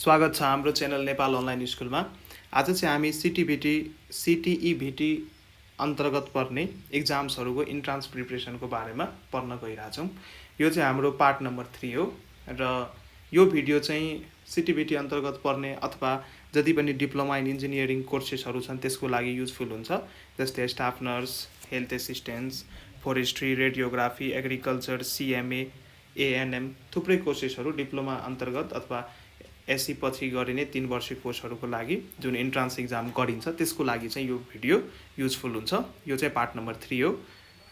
स्वागत छ हाम्रो च्यानल नेपाल अनलाइन स्कुलमा। आज चाहिँ हामी सिटिईभिटी अन्तर्गत पर्ने एक्जाम्सहरूको इन्ट्रान्स प्रिपरेसनको बारेमा पढ्न गइरहेछौँ। यो चाहिँ हाम्रो पार्ट नम्बर 3 हो र यो भिडियो चाहिँ सिटिभिटी अन्तर्गत पर्ने अथवा जति पनि डिप्लोमा इन इन्जिनियरिङ कोर्सेसहरू छन् त्यसको लागि युजफुल हुन्छ। जस्तै staff nurse, health assistance, forestry, radiography, agriculture, CMA, ANM थुप्रै कोर्सेसहरू डिप्लोमा अन्तर्गत अथवा एससी पछि गरिने 3 वर्षीय कोर्सहरूको लागि जुन इन्ट्रान्स एक्जाम गरिन्छ त्यसको लागि चाहिँ यो भिडियो युजफुल हुन्छ। यो चाहिँ पार्ट नम्बर 3 हो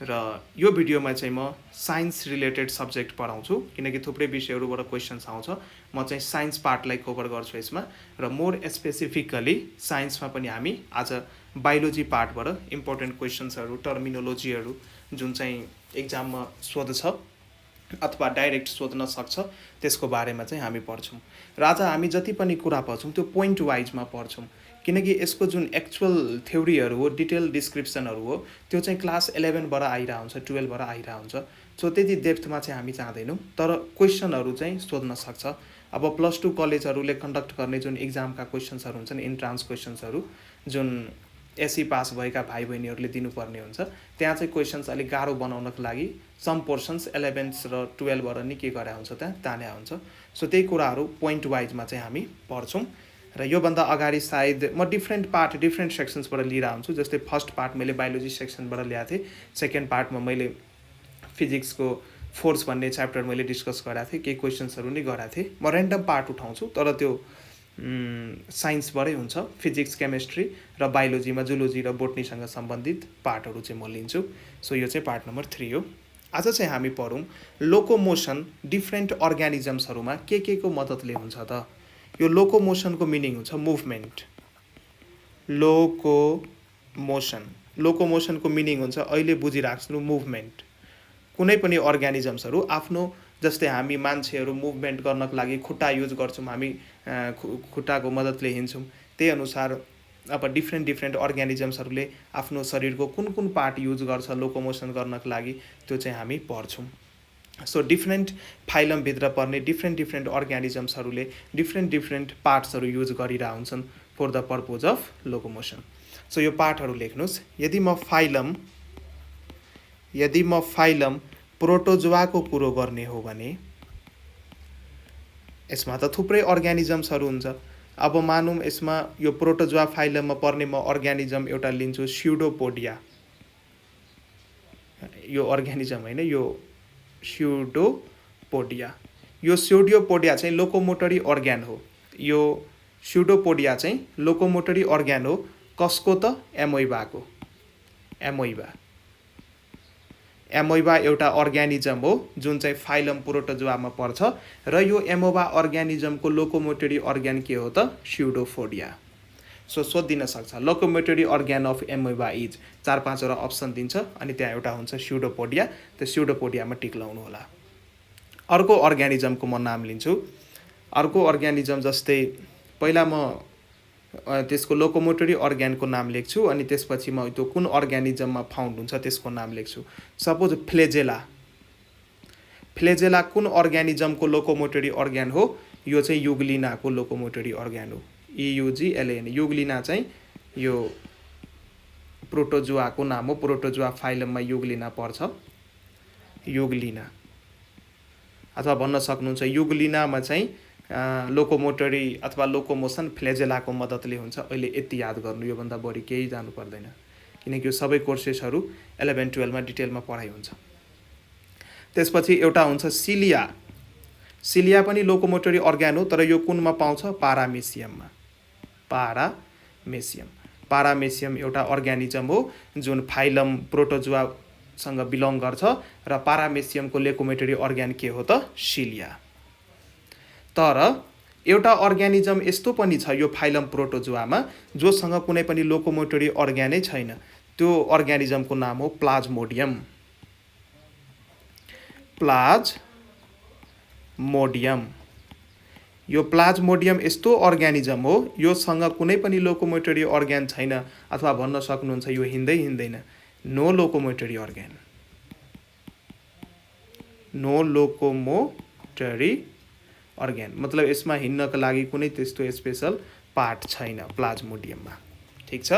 र यो भिडियोमा चाहिँ म साइन्स रिलेटेड सब्जेक्ट पढाउँछु किनकि थुप्रै विषयहरूबाट क्वेसन्स आउँछ। म चाहिँ साइन्स पार्टलाई कभर गर्छु यसमा र मोर स्पेसिफिकली साइन्समा पनि हामी आज बायोलोजी पार्टबाट इम्पोर्टेन्ट क्वेसन्सहरू, टर्मिनोलोजीहरू जुन चाहिँ एक्जाममा सोध्छ अथवा डाइरेक्ट सोध्न सक्छ त्यसको बारेमा चाहिँ हामी पढ्छौँ। र आज हामी जति पनि कुरा पढ्छौँ त्यो पोइन्ट वाइजमा पढ्छौँ किनकि यसको जुन एक्चुअल थ्योरीहरू हो, डिटेल डिस्क्रिप्सनहरू हो त्यो चाहिँ क्लास 11बाट आइरहेको हुन्छ, 12बाट आइरहेको हुन्छ। सो त्यति डेप्थमा चाहिँ हामी चाहँदैनौँ, तर क्वेसनहरू चाहिँ सोध्न सक्छ। अब +2 कलेजहरूले कन्डक्ट गर्ने जुन एक्जामका क्वेसन्सहरू हुन्छन्, इन्ट्रान्स क्वेसन्सहरू जुन एससी पास भएका भाइ बहिनीहरूले दिनुपर्ने हुन्छ, त्यहाँ चाहिँ क्वेसन्स अलिक गाह्रो बनाउनको लागि सम पोर्सन्स 11 र 12बाट नि के गरे हुन्छ त्यहाँ तान्या हुन्छ। सो त्यही कुराहरू पोइन्ट वाइजमा चाहिँ हामी पढ्छौँ र योभन्दा अगाडि सायद म डिफ्रेन्ट सेक्सन्सबाट लिएर आउँछु। जस्तै फर्स्ट पार्ट मैले बायोलोजी सेक्सनबाट ल्याएको थिएँ, सेकेन्ड पार्टमा मैले फिजिक्सको फोर्स भन्ने च्याप्टर मैले डिस्कस गराएको थिएँ, केही क्वेसन्सहरू नि गराएको थिएँ। म ऱ्यान्डम पार्ट उठाउँछु तर त्यो साइन्सबाटै हुन्छ। फिजिक्स, केमिस्ट्री र बायोलोजीमा जुलोजी र बोटनीसँग सम्बन्धित पार्टहरू चाहिँ म लिन्छु। सो यो चाहिँ पार्ट नम्बर 3 हो। आज चाहिँ हामी पढौँ लोकोमोसन डिफ्रेन्ट अर्ग्यानिजम्सहरूमा के को मद्दतले हुन्छ त। यो लोकोमोसनको मिनिङ हुन्छ मुभमेन्ट। लोकोमोसनको मिनिङ हुन्छ अहिले बुझिराख्नु मुभमेन्ट। कुनै पनि अर्ग्यानिजम्सहरू आफ्नो, जस्तै हामी मान्छेहरू मुभमेन्ट गर्नको लागि खुट्टा युज गर्छौँ, हामी खुट्टाको मद्दतले हिँड्छौँ, त्यही अनुसार अब डिफ्रेन्ट अर्ग्यानिजम्सहरूले आफ्नो शरीरको कुन पार्ट युज गर्छ लोकोमोसन गर्नको लागि त्यो चाहिँ हामी पढ्छौँ। सो डिफ्रेन्ट फाइलमभित्र पर्ने डिफ्रेन्ट अर्ग्यानिजम्सहरूले डिफ्रेन्ट पार्ट्सहरू युज गरिरहेका हुन्छन् for the purpose of locomotion. So यो पार्टहरू लेख्नुहोस्। यदि म फाइलम प्रोटोजोआको कुरो गर्ने हो भने यसमा त थुप्रै अर्ग्यानिजम्सहरू हुन्छ। अब मानौँ यसमा यो प्रोटोजोआ फाइलममा पर्ने म अर्ग्यानिजम एउटा लिन्छु स्युडोपोडिया। यो अर्ग्यानिजम होइन, यो स्युडोपोडिया। यो स्युडोपोडिया चाहिँ लोकोमोटरी अर्ग्यान हो। यो स्युडोपोडिया चाहिँ लोकोमोटरी अर्ग्यान हो। कसको त? एमोइबाको। एमोइबा एउटा अर्ग्यानिजम हो जुन चाहिँ फाइलम प्रोटोजोआमा पर्छ र यो एमोबा अर्ग्यानिजमको लोकोमोटरी अर्ग्यान के हो त? स्युडोपोडिया। सो सोधिन सक्छ locomotory organ of amoeba is, 4-5वटा अप्सन दिन्छ अनि त्यहाँ एउटा हुन्छ स्युडोपोडिया। त्यो स्युडोपोडियामा टिक लाउनु होला। अर्को अर्ग्यानिजमको म नाम लिन्छु। अर्को अर्ग्यानिजम जस्तै पहिला म त्यसको लोकोमोटरी अर्ग्यानको नाम लेख्छु अनि त्यसपछि म त्यो कुन अर्ग्यानिजममा फाउन्ड हुन्छ त्यसको नाम लेख्छु। सपोज फ्लेजेला कुन अर्ग्यानिजमको लोकोमोटरी अर्ग्यान हो? यो चाहिँ युग्लिनाको लोकोमोटरी अर्ग्यान हो। EUGLAN। युग्लिना चाहिँ यो प्रोटोजोआको नाम हो। प्रोटोजोआ फाइलममा युग्लिना पर्छ। युग्लिना अथवा भन्न सक्नुहुन्छ युग्लिनामा चाहिँ लोकोमोटरी अथवा लोकोमोसन फ्लेजेलाको मद्दतले हुन्छ। अहिले यति याद गर्नु, योभन्दा बढी केही जानु पर्दैन किनकि यो सबै कोर्सेसहरू 11-12मा डिटेलमा पढाइ हुन्छ। त्यसपछि एउटा हुन्छ सिलिया। सिलिया पनि लोकोमोटरी अर्ग्यान हो तर यो कुनमा पाउँछ? पारामेसियममा। पारामेसियम एउटा अर्ग्यानिजम हो जुन फाइलम प्रोटोजोआसँग बिलोङ गर्छ र पारामेसियमको लोकोमोटरी अर्ग्यान के हो त? सिलिया। तर एउटा अर्ग्यानिजम यस्तो पनि छ यो फाइलम प्रोटोजोआमा जोसँग कुनै पनि लोकोमोटरी अर्ग्यानै छैन। त्यो अर्ग्यानिजमको नाम हो प्लाज्मोडियम। यो प्लाज्मोडियम यस्तो अर्ग्यानिजम हो योसँग कुनै पनि लोकोमोटरी अर्ग्यान छैन अथवा भन्न सक्नुहुन्छ यो हिँड्दैन। नो लोकोमोटरी अर्ग्यान, मतलब यसमा हिँड्नका लागि कुनै त्यस्तो स्पेशल पार्ट छैन प्लाज्मोडियममा। ठिक छ,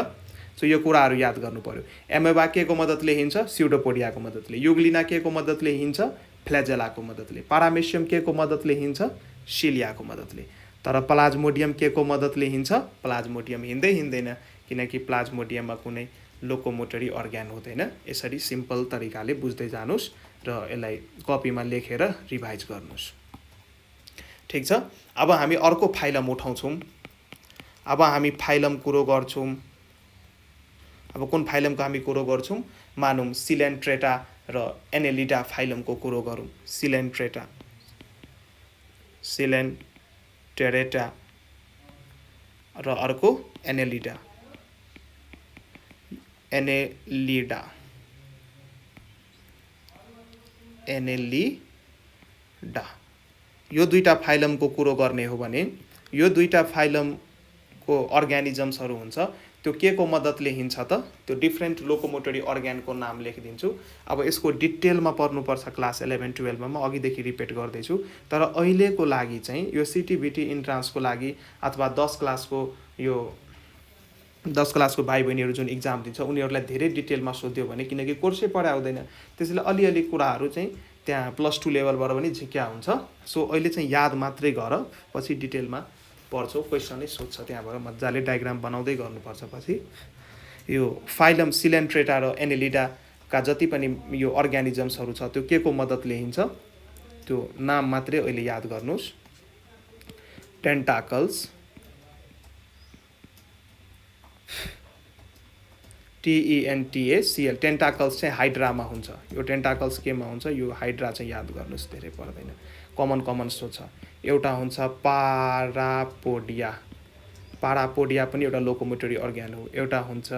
सो यो कुराहरू याद गर्नु पर्यो। एमेबा के को मद्दतले हिँड्छ? स्युडोपोडियाको मद्दतले। युग्लिना के को मद्दतले हिँड्छ? फ्ल्याजेलाको मद्दतले। पारामेसियम के को मद्दतले हिँड्छ? सिलियाको मद्दतले। तर प्लाज्मोडियम के को मद्दतले हिँड्छ? प्लाज्मोडियम हिँड्दैन, किनकि प्लाज्मोडियममा कुनै लोकोमोटरी अर्ग्यान हुँदैन। यसरी सिम्पल तरिकाले बुझ्दै जानुस् र यसलाई कपीमा लेखेर रिभाइज गर्नुस्। ठिक छ, अब हामी अर्को फाइलम उठाउँछौँ। अब हामी फाइलम कुरो गर्छौँ। अब कुन फाइलमको हामी कुरो गर्छौँ? मानौँ सिलेन्ट्रेटा र एनेलिडा फाइलमको कुरो गरौँ। सिलेन्टेरेटा र अर्को एनेलिडा। यो दुईटा फाइलमको कुरो गर्ने हो भने यो दुईटा फाइलमको अर्ग्यानिजम्सहरू हुन्छ, त्यो के को मद्दतले हिँड्छ त? त्यो डिफ्रेन्ट लोकोमोटरी अर्ग्यानको नाम लेखिदिन्छु। अब यसको डिटेलमा पढ्नुपर्छ क्लास 11-12 मा, अघिदेखि रिपिट गर्दैछु। तर अहिलेको लागि चाहिँ यो सिटिभिटी इन्ट्रान्सको लागि अथवा 10 क्लासको भाइ बहिनीहरू जुन इक्जाम दिन्छ उनीहरूलाई धेरै डिटेलमा सोध्यो भने, किनकि कोर्सै पढाइ हुँदैन, त्यसैले अलिअलि कुराहरू चाहिँ त्यहाँ +2 लेभलबाट पनि झिक्या हुन्छ। सो अहिले चाहिँ याद मात्रै गर, पछि डिटेलमा पढ्छौ, क्वेसनै सोध्छ त्यहाँबाट, मजाले डायग्राम बनाउँदै गर्नुपर्छ पछि। यो फाइलम सिलेन्ट्रेटा र एनेलिडाका जति पनि यो अर्ग्यानिजम्सहरू छ त्यो के को मद्दतले हिँड्छ? त्यो नाम मात्रै अहिले याद गर्नुस्। टेन्टाकल्स, TENTACL, टेन्टाकल्स चाहिँ हाइड्रामा हुन्छ। यो टेन्टाकल्स केमा हुन्छ? यो हाइड्रा चाहिँ याद गर्नुस्, धेरै पर्दैन, कमन सोच। एउटा हुन्छ पारापोडिया। पारापोडिया पनि एउटा लोकोमोटरी अर्ग्यान हो। एउटा हुन्छ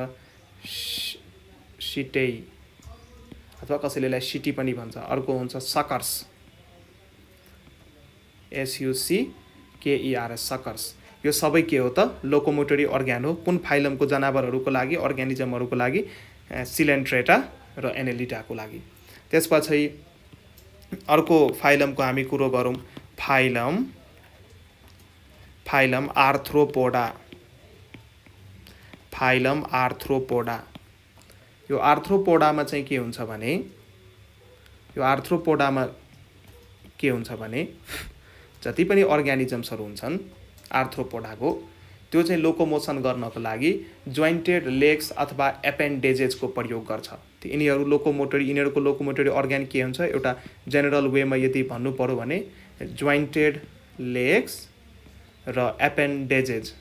सिटेई अथवा कसैले यसलाई सिटी पनि भन्छ। अर्को हुन्छ सकर्स, SUCKERS, सकर्स। यो सबै के हो त? लोकोमोटरी अर्ग्यान हो। कुन फाइलमको जनावरहरूको लागि, अर्ग्यानिजमहरूको लागि? सिलेन्ट्रेटा र एनेलिडाको लागि। त्यसपछि अर्को फाइलमको हामी कुरो गरौँ। Phylum arthropoda. यो आर्थ्रोपोडामा चाहिँ के हुन्छ भने जति पनि अर्ग्यानिजम्सहरू हुन्छन् आर्थ्रोपोडाको, त्यो चाहिँ लोकोमोसन गर्नको लागि जोइन्टेड लेग्स अथवा एपेन्डेजेसको प्रयोग गर्छ। यिनीहरूको लोकोमोटरी अर्ग्यान के हुन्छ? एउटा जेनरल वेमा यदि भन्नु पर्यो भने जोइन्टेड लेग्स र एपेन्डेजेस।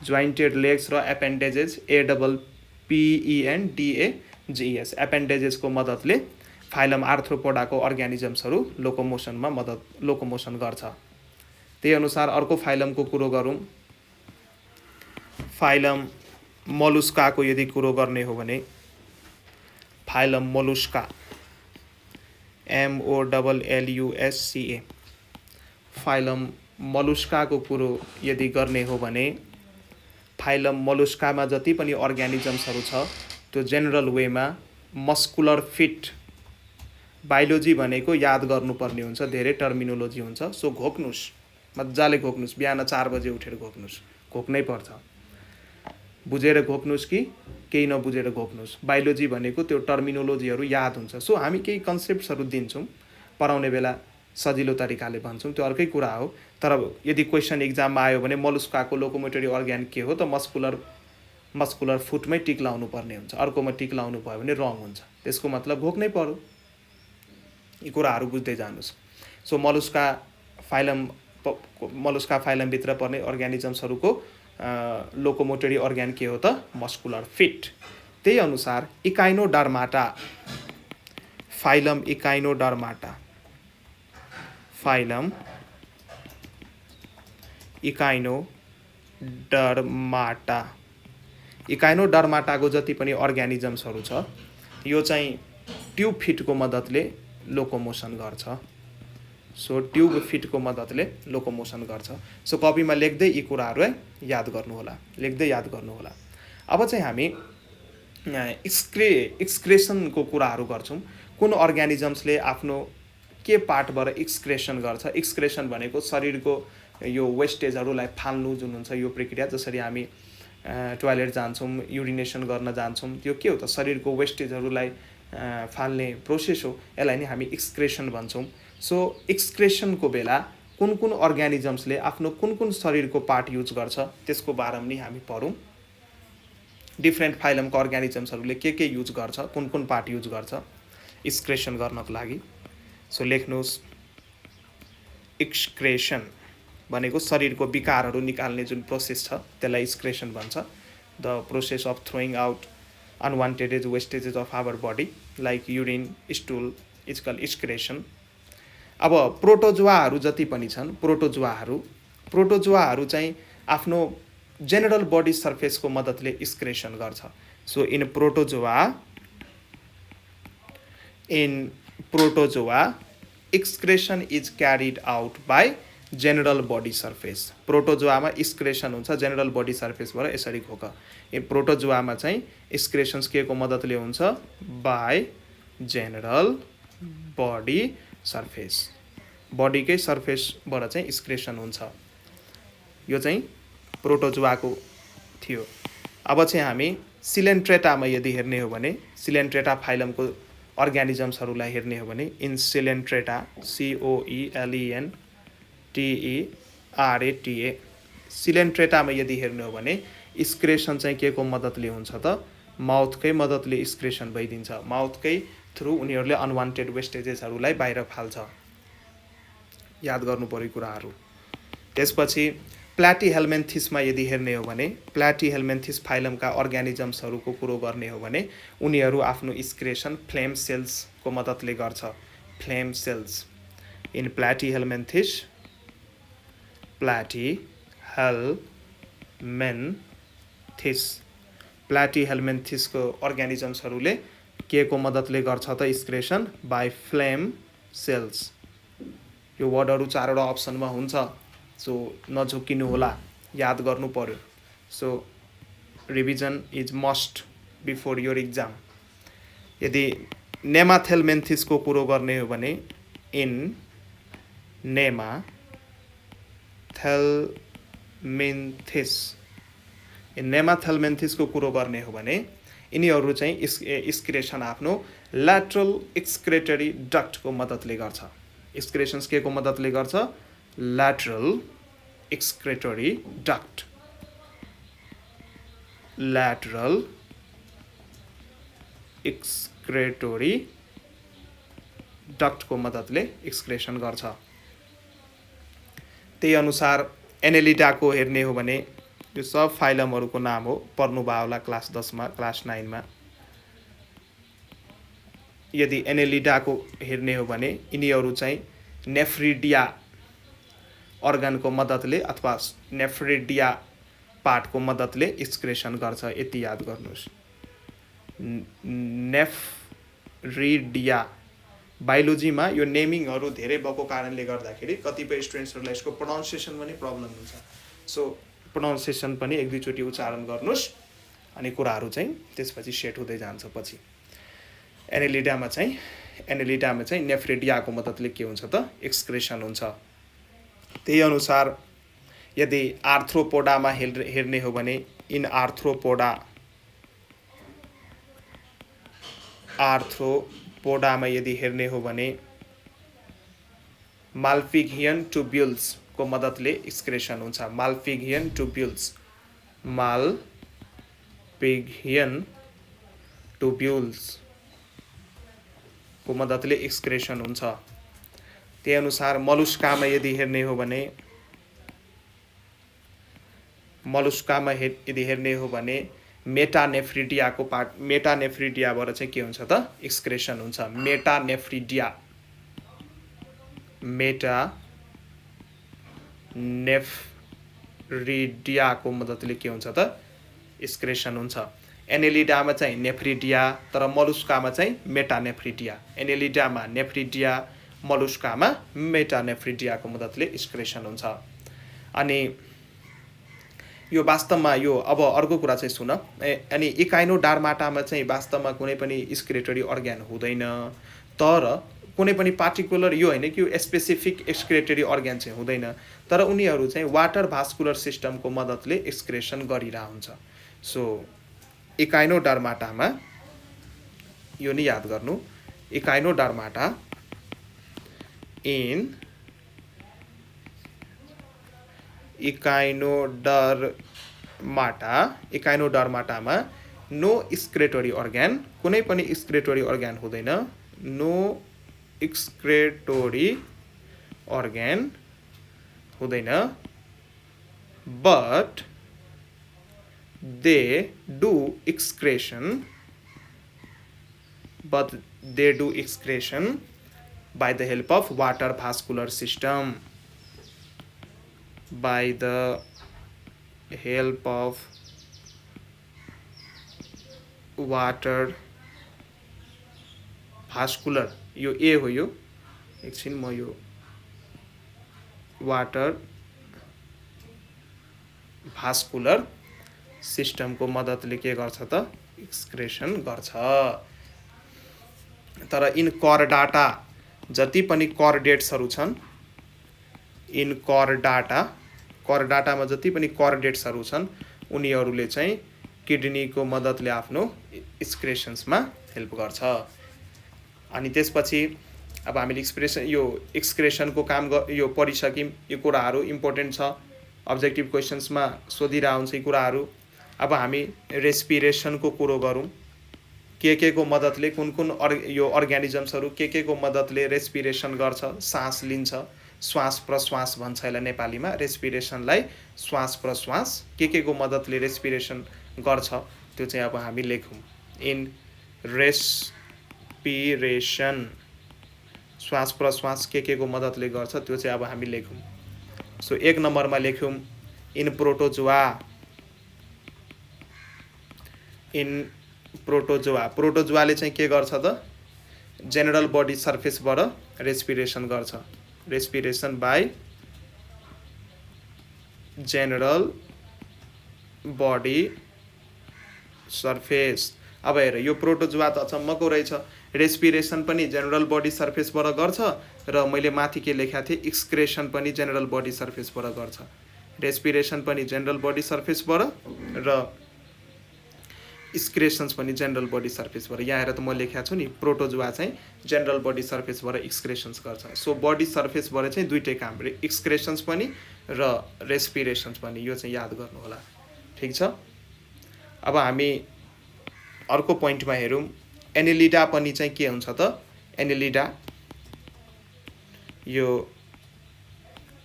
जोइन्टेड लेग्स र एपेन्डेजेस, APPENDAGES, एपेन्डेजेसको मद्दतले फाइलम आर्थ्रोपोडाको अर्ग्यानिजम्सहरू लोकोमोसन गर्छ। त्यही अनुसार अर्को फाइलमको कुरो गरौँ। फाइलम मोलुस्काको यदि कुरो गर्ने हो भने फाइलम मोलुस्का, MOLLUSCA। फाइलम मोलुस्काको कुरो यदि गर्ने हो भने फाइलम मोलुस्कामा जति पनि अर्ग्यानिजम्सहरू छ त्यो जेनरल वेमा मस्कुलर फिट। बायोलोजी भनेको याद गर्नुपर्ने हुन्छ, धेरै टर्मिनोलोजी हुन्छ। सो घोक्नुस्, मजाले घोक्नुस्, बिहान 4 बजे उठेर घोक्नुस्, घोक्नै पर्छ। बुझेर घोक्नुस् कि केही नबुझेर घोक्नुस्। बायोलोजी भनेको त्यो टर्मिनोलोजीहरू याद हुन्छ। सो हामी केही कन्सेप्ट्सहरू दिन्छौँ, पढाउने बेला सजिलो तरिकाले भन्छौँ, त्यो अर्कै कुरा हो। तर यदि क्वेसन इक्जाममा आयो भने मोलुस्काको लोकोमोटरी अर्ग्यान के हो त? मस्कुलर फुटमै टिक लाउनु पर्ने हुन्छ, अर्कोमा टिक लाउनु भयो भने रङ हुन्छ। त्यसको मतलब घोक्नै पर्यो। यी कुराहरू बुझ्दै जानुस्। सो मोलुस्का फाइलमभित्र पर्ने अर्ग्यानिजम्सहरूको लोकोमोटरी अर्ग्यान के हो त? Muscular fit. त्यही अनुसार इकाइनोडर्माटा, फाइलम इकाइनोडर्माटाको जति पनि अर्ग्यानिजम्सहरू छ यो चाहिँ ट्युब फिटको मद्दतले लोकोमोसन गर्छ। सो ट्युब फिटको मद्दतले लोकोमोसन गर्छ। सो कपीमा लेख्दै यी कुराहरू याद गर्नु होला। अब चाहिँ हामी एक्सक्रेसनको कुराहरू गर्छौँ। कुन अर्गानिजम्सले आफ्नो के पार्टबाट एक्सक्रेसन गर्छ। एक्सक्रेसन भनेको शरीरको यो वेस्टेजहरूलाई फाल्नु जुन हुन्छ यो प्रक्रिया। जसरी हामी टोयलेट जान्छौँ, युरिनेसन गर्न जान्छौँ, त्यो के हो त शरीरको वेस्टेजहरूलाई फाल्ने प्रोसेस हो। यसलाई नै हामी एक्सक्रेसन भन्छौँ। सो एक्सक्रेसनको बेला कुन कुन अर्गानिजम्सले आफ्नो कुन कुन शरीरको पार्ट युज गर्छ त्यसको बारेमा नि हामी पढौँ। डिफ्रेन्ट फाइलमको अर्गानिजम्सहरूले के युज गर्छ, कुन कुन पार्ट युज गर्छ एक्सक्रेसन गर्नको लागि। सो लेख्नुहोस्, एक्सक्रेसन भनेको शरीरको विकारहरू निकाल्ने जुन प्रोसेस छ त्यसलाई एक्सक्रेसन भन्छ। The process of throwing out unwanted wastages of our body like urine, stool is called excretion. अब प्रोटोजोआहरू जति पनि छन्, प्रोटोजोआहरू चाहिँ आफ्नो जेनरल बडी सर्फेसको मद्दतले एक्सक्रेसन गर्छ। So in protozoa excretion is carried out by general body surface. प्रोटोजोआमा एक्सक्रेसन हुन्छ जेनरल बडी सर्फेसबाट, यसरी घोक। प्रोटोजोआमा चाहिँ एक्सक्रेसन्स के को मद्दतले हुन्छ, बाई जेनरल बडी सर्फेस, बडीकै सर्फेसबाट चाहिँ एक्सक्रेसन हुन्छ। यो चाहिँ प्रोटोजोआको थियो। अब चाहिँ हामी सिलेन्ट्रेटामा यदि हेर्ने हो भने, सिलेन्ट्रेटा फाइलमको अर्गानिजम्सहरूलाई हेर्ने हो भने, इन सिलेन्ट्रेटा COELENTERATA सिलेन्ट्रेटामा यदि हेर्ने हो भने एक्सक्रेसन चाहिँ के को मद्दतले हुन्छ त, माउथकै मद्दतले एक्सक्रेसन भइदिन्छ। माउथकै थ्रु उनीहरूले अनवान्टेड वेस्टेजेसहरूलाई बाहिर फाल्छ। याद गर्नु पर्यो कुराहरू। त्यसपछि प्लाटिहेल्मिन्थिसमा यदि हेर्ने हो भने, प्लाटिहेल्मिन्थिस फाइलमका अर्गानिजम्सहरूको कुरो गर्ने हो भने उनीहरू आफ्नो एक्सक्रेसन फ्लेम सेल्सको मद्दतले गर्छ। फ्लेम सेल्स इन प्लाटिहेल्मिन्थिस, प्लाटिहेल्मिन्थिसको अर्गानिजम्सहरूले के को मद्दतले गर्छ त एक्सक्रेसन, बाई फ्लेम सेल्स। यो वर्डहरू 4वटा अप्सनमा हुन्छ। सो नझुक्किनु होला, याद गर्नु पर्यो। So revision is must before your exam. यदि नेमाथेल्मेन्थिसको कुरो गर्ने हो भने, इन नेमाथेल्मेन्थिसको कुरो गर्ने हो भने यिनीहरू चाहिँ एक्सक्रेसन आफ्नो ल्याटरल एक्सक्रेटरी डक्टको मद्दतले गर्छ। एक्सक्रेसन्स के को मद्दतले गर्छ, lateral excretory duct, lateral excretory डक्टको मद्दतले एक्सक्रेसन गर्छ। त्यही अनुसार एनेलिडाको हेर्ने हो भने, यो सब फाइलमहरूको नाम हो, पढ्नुभयो होला क्लास 10मा, क्लास 9मा। यदि एनेलिडाको हेर्ने हो भने यिनीहरू चाहिँ नेफ्रिडिया अर्गनको मद्दतले अथवा नेफ्रिडिया पार्टको मद्दतले एक्सक्रेसन गर्छ। यति याद गर्नुहोस्, नेफ्रिडिया। बायोलोजीमा यो नेमिङहरू धेरै भएको कारणले गर्दाखेरि कतिपय स्टुडेन्ट्सहरूलाई यसको प्रोनाउन्सिएसन पनि प्रब्लम हुन्छ। सो प्रोनाउन्सिएसन पनि 1-2 उच्चारण गर्नुहोस् अनि कुराहरू चाहिँ त्यसपछि सेट हुँदै जान्छ। पछि एनेलिडामा चाहिँ नेफ्रिडियाको मद्दतले के हुन्छ त एक्सक्रेसन हुन्छ। त्यही अनुसार यदि आर्थ्रोपोडामा हेर्ने हो भने, इन आर्थ्रोपोडामा यदि हेर्ने हो भने माल्पिघियन ट्युब्युल्सको मद्दतले एक्सक्रेसन हुन्छ। माल्पिघियन ट्युब्युल्सको मद्दतले एक्सक्रेसन हुन्छ। त्यही अनुसार मलुस्कामा यदि हेर्ने हो भने, मेटानेफ्रिडियाको पार्ट, मेटानेफ्रिडियाबाट चाहिँ के हुन्छ त एक्सक्रेसन हुन्छ। मेटानेफ्रिडियाको मद्दतले के हुन्छ त एक्सक्रेसन हुन्छ। एनेलिडामा चाहिँ नेफ्रिडिया, तर मलुस्कामा चाहिँ मेटानेफ्रिडिया। एनेलिडामा नेफ्रिडिया, मलुस्कामा मेटानेफ्रिडियाको मद्दतले एक्सक्रेसन हुन्छ। अनि यो वास्तवमा यो अब अर्को कुरा चाहिँ सुन, अनि इकाइनोडर्माटामा चाहिँ वास्तवमा कुनै पनि एक्सक्रेटरी अर्ग्यान हुँदैन, तर कुनै पनि पार्टिकुलर यो होइन कि यो स्पेसिफिक एक्सक्रेटरी अर्ग्यान चाहिँ हुँदैन, तर उनीहरू चाहिँ वाटर भास्कुलर सिस्टमको मद्दतले एक्सक्रेसन गरिरहेको हुन्छ। सो इकाइनोडर्माटामा यो नि याद गर्नु, इकाइनोडर्माटा इन इकाइनोडर्माटामा नो एक्सक्रेटरी अर्ग्यान, कुनै पनि एक्सक्रेटरी अर्ग्यान हुँदैन, नो एक्सक्रेटरी अर्ग्यान हुँदैन, but they do excretion, by the help of water vascular system, by the help of water vascular, यो ए हो, यो एकछिन म यो वाटर भास्कुलर सिस्टमको मद्दतले के गर्छ त एक्सक्रेसन गर्छ। तर इन करडाटा जति पनि करडेट्सहरू छन्, इन करडाटामा जति पनि करडेट्सहरू छन् उनीहरूले चाहिँ किडनीको मद्दतले आफ्नो एक्सक्रेसन्समा हेल्प गर्छ। अनि त्यसपछि अब हामीले यो एक्सक्रेसनको काम यो पढिसक्यौँ। यो कुराहरू इम्पोर्टेन्ट छ, अब्जेक्टिभ क्वेसन्समा सोधिरहेको हुन्छ यी कुराहरू। अब हामी रेस्पिरेसनको कुरो गरौँ, के को मद्दतले कुन कुन यो अर्ग्यानिजम्सहरू के को मद्दतले रेस्पिरेसन गर्छ, सास लिन्छ, श्वास प्रश्वास भन्छ यसलाई नेपालीमा। रेस्पिरेसनलाई श्वास प्रश्वास के को मद्दतले रेस्पिरेसन गर्छ त्यो चाहिँ अब हामी लेखौँ। इन रेस्पिरेसन श्वास प्रश्वास के को मद्दतले गर्छ त्यो चाहिँ अब हामी लेखौँ। सो 1 नम्बरमा लेख्यौँ इन प्रोटोजोआ, इन प्रोटोजोआले चाहिँ के गर्छ त जेनरल बडी सर्फेसबाट रेस्पिरेसन गर्छ, respiration by general body surface. अब हेर यो प्रोटोजोआ त अचम्मको रहेछ, रेस्पिरेसन पनि जेनरल बडी सर्फेसबाट गर्छ र मैले माथि के लेखेको थिएँ एक्सक्रेसन पनि जेनरल बडी सर्फेसबाट गर्छ। रेस्पिरेसन पनि जेनरल बडी सर्फेसबाट र एक्सक्रेसन्स पनि जेनरल बडी सर्फेसबाट। यहाँ हेर त म लेखेको छु नि प्रोटोजोआ चाहिँ जेनरल बडी सर्फेसबाट एक्सक्रेसन्स गर्छ। सो बडी सर्फेसबाट चाहिँ दुईटै काम, एक्सक्रेसन्स पनि र रेस्पिरेसन्स पनि, यो चाहिँ याद गर्नु होला। ठिक छ। अब हामी अर्को पोइन्टमा हेरौँ, एनेलिडा पनि चाहिँ के हुन्छ त एनेलिडा, यो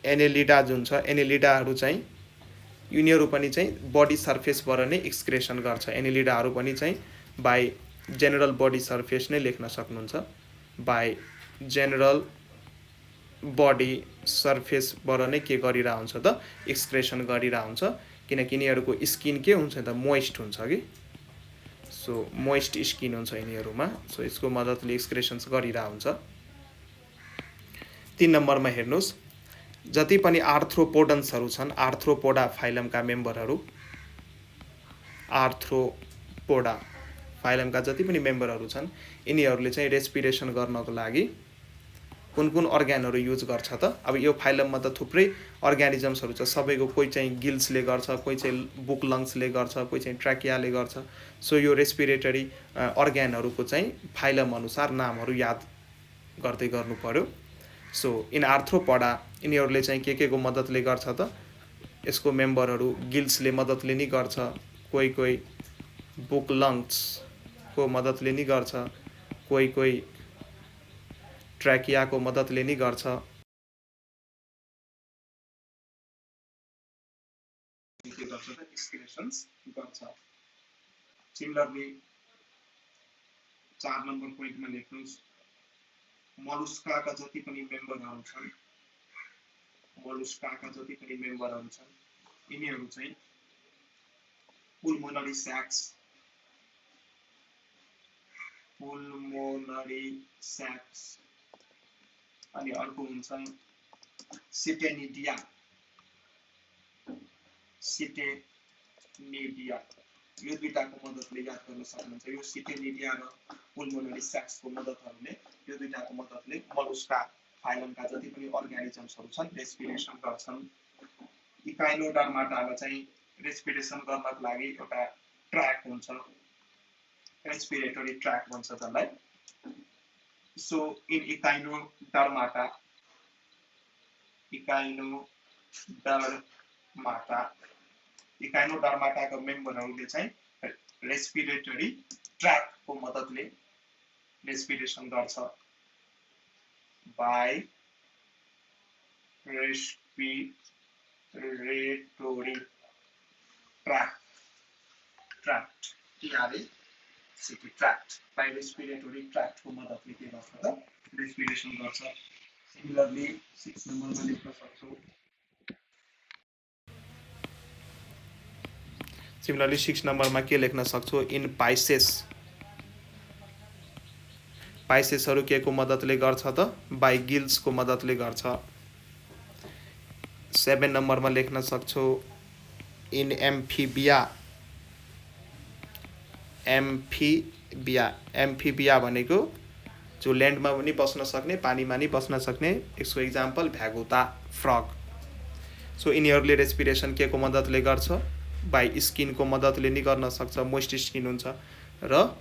एनेलिडा जुन छ एनेलिडाहरू चाहिँ यिनीहरू पनि चाहिँ बडी सर्फेसबाट नै एक्सक्रेसन गर्छ। एनेलिडाहरू पनि चाहिँ बाई जेनरल बडी सर्फेस नै लेख्न सक्नुहुन्छ, बाई जेनरल बडी सर्फेसबाट नै के गरिरहेको हुन्छ त एक्सक्रेसन गरिरहेको हुन्छ, किनकि यिनीहरूको स्किन के हुन्छ त मोइस्ट हुन्छ कि। सो मोइस्ट स्किन हुन्छ यिनीहरूमा, सो यसको मद्दतले एक्सक्रेसन्स गरिरहेको हुन्छ। 3 नम्बरमा हेर्नुहोस्, जति पनि आर्थ्रोपोडन्सहरू छन्, आर्थ्रोपोडा फाइलमका मेम्बरहरू, आर्थ्रोपोडा फाइलमका जति पनि मेम्बरहरू छन् यिनीहरूले चाहिँ रेस्पिरेसन गर्नको लागि कुन कुन अर्ग्यानहरू युज गर्छ त। अब यो फाइलममा त थुप्रै अर्ग्यानिजम्सहरू छ, सबैको कोही चाहिँ गिल्सले गर्छ, कोही चाहिँ बुक लङ्सले गर्छ, कोही चाहिँ ट्र्याकियाले गर्छ। सो यो रेस्पिरेटरी अर्ग्यानहरूको चाहिँ फाइलम अनुसार नामहरू याद गर्दै गर्नु पर्यो। सो इन आर्थ्रोपोडा यिनीहरूले चाहिँ के को मद्दतले गर्छ त, यसको मेम्बरहरू गिल्सले मद्दतले नि गर्छ, कोही कोही बुक लङ्सको मद्दतले नि गर्छ, कोही कोही ट्र्याकियाको मद्दतले नि गर्छ। सिमिलरली 4 नम्बर पोइन्टमा लेख्नुहोस्, मलुस्काका जति पनि मेम्बरहरू छन्, मलुस्काका जति पनि मेम्बरहरू छन् यिनीहरू चाहिँ पुल्मोनरी स्याक्स, अनि अर्को हुन्छ सिटेनिडिया, यो दुईटाको मद्दतले याद गर्न सक्नुहुन्छ। यो सिटेनिडिया र पुल्मोनरी स्याक्सको मद्दतहरूले यो दुईटाको मद्दतले मलुस्का फाइलमका जति पनि अर्गानिजम्सहरू छन् रेस्पिरेसन गर्छन्। इकाइनोडर्माटामा चाहिँ रेस्पिरेसन गर्नको लागि एउटा ट्र्याक हुन्छ, रेस्पिरेटरी ट्र्याक भन्छ जसलाई। सो इन इकाइनोडर्माटाका मेम्बरहरूले चाहिँ रेस्पिरेटरी ट्र्याकको मद्दतले रेस्पिरेसन गर्छ। By respiratory tract T R A C tract by respiratory ट्र्याक्टको मद्दतले के गर्छ त रेस्पिरेसन गर्छ। सिमिलरली 6 नम्बरमा लेख्न सक्छौँ। सिमिलरली 6 नम्बरमा के लेख्न सक्छौँ? इन पाइसेसहरू के को मद्दतले गर्छ त? बाई गिल्सको मद्दतले गर्छ। 7 नम्बरमा लेख्न सक्छौँ इन एम्फिबिया भनेको जो ल्यान्डमा पनि बस्न सक्ने, पानीमा पनि बस्न सक्ने। यसको इक्जाम्पल भ्यागुता फ्रग। सो यिनीहरूले रेस्पिरेसन के को मद्दतले गर्छ? बाई स्किनको मद्दतले नि गर्न सक्छ, मोइस्ट स्किन हुन्छ, र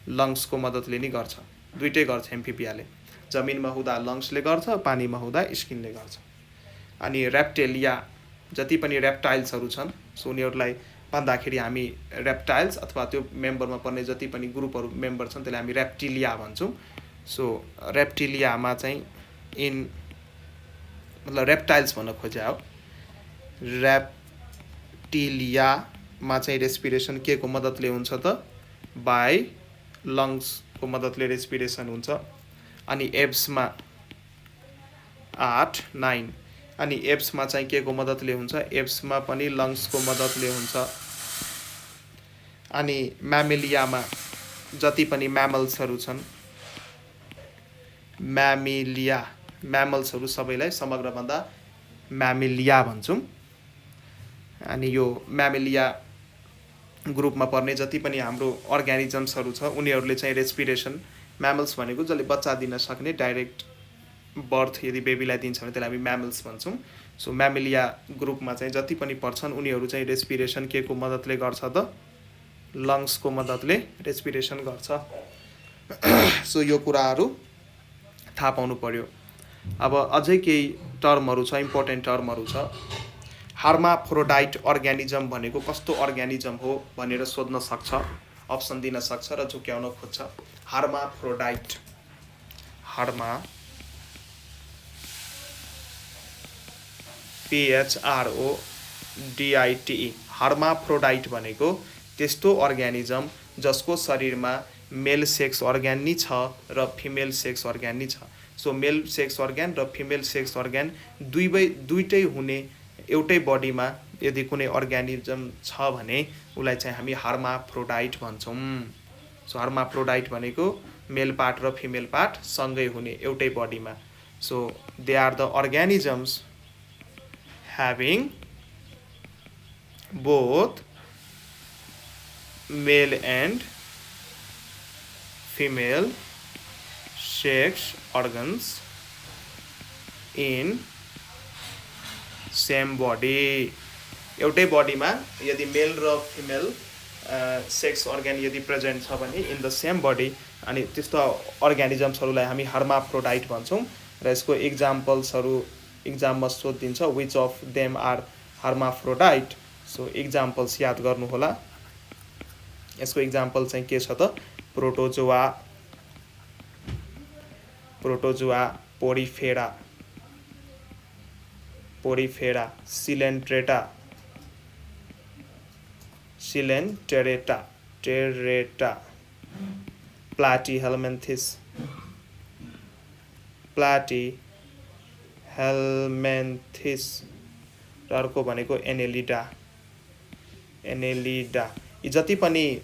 लङ्सको मद्दतले नि गर्छ। दुइटै गर्छ एम्फिबियाले। जमिनमा हुँदा लङ्सले गर्छ, पानीमा हुँदा स्किनले गर्छ। अनि रेप्टेलिया जति पनि रेप्टाइल्सहरू छन्, सो उनीहरूलाई भन्दाखेरि हामी रेप्टाइल्स अथवा त्यो मेम्बरमा पर्ने जति पनि ग्रुपहरू मेम्बर छन् त्यसलाई हामी रेप्टिलिया भन्छौँ। सो रेप्टिलियामा चाहिँ मतलब रेप्टाइल्स भन्न खोजे हो। रेप्टिलियामा चाहिँ रेस्पिरेसन के को मद्दतले हुन्छ त? बाई लङ्सको मद्दतले रेस्पिरेसन हुन्छ। अनि एब्समा 8, 9 अनि एब्समा चाहिँ के को मद्दतले हुन्छ? एब्समा पनि लङ्सको मद्दतले हुन्छ। अनि म्यामेलियामा जति पनि म्यामल्सहरू छन्, म्यामल्सहरू सबैलाई समग्रभन्दा म्यामेलिया भन्छौँ। अनि यो म्यामेलिया ग्रुपमा पर्ने जति पनि हाम्रो अर्गानिजम्सहरू छ उनीहरूले चाहिँ रेस्पिरेसन, म्यामल्स भनेको जसले बच्चा दिन सक्ने, डाइरेक्ट बर्थ यदि बेबीलाई दिन्छ भने त्यसलाई हामी म्यामल्स भन्छौँ। सो म्यामेलिया ग्रुपमा चाहिँ जति पनि पर्छन् उनीहरू चाहिँ रेस्पिरेसन के को मद्दतले गर्छ त? लङ्सको मद्दतले रेस्पिरेसन गर्छ। सो यो कुराहरू थाहा पाउनु पर्यो। अब अझै केही टर्महरू छ, इम्पोर्टेन्ट टर्महरू छ। हार्माफ्रोडाइट अर्गानिजम भनेको कस्तो अर्गानिजम हो भनेर सोध्न सक्छ, अप्सन दिन सक्छ र झुक्याउन खोज्छ। हार्माफ्रोडाइट PHRODITE हार्माफ्रोडाइट भनेको त्यस्तो अर्गानिजम जसको शरीरमा मेल सेक्स अर्ग्यान नि छ र फिमेल सेक्स अर्ग्यान नि छ। सो मेल सेक्स अर्ग्यान र फिमेल सेक्स अर्ग्यान दुइटै हुने एउटै बडीमा यदि कुनै अर्गानिजम छ भने उसलाई चाहिँ हामी हार्माफ्रोडाइट भन्छौँ। सो हार्माफ्रोडाइट भनेको मेल पार्ट र फिमेल पार्ट सँगै हुने एउटै बडीमा। So they are the organisms having both male and female sex organs in same body। एउटै बडीमा यदि मेल र फिमेल सेक्स अर्ग्यान यदि प्रेजेन्ट छ भने इन द सेम बडी, अनि त्यस्तो अर्गानिजम्सहरूलाई हामी हार्माफ्रोडाइट भन्छौँ। र यसको इक्जाममा सोधिदिन्छ which of them are hermaphrodite. So examples याद गर्नुहोला। यसको इक्जाम्पल चाहिँ के छ त? प्रोटोजोआ, पोरिफेरा, सिलेन्टेरेटा, प्लाटीहेल्मिन्थिस, र अर्को भनेको एनेलिडा। यी जति पनि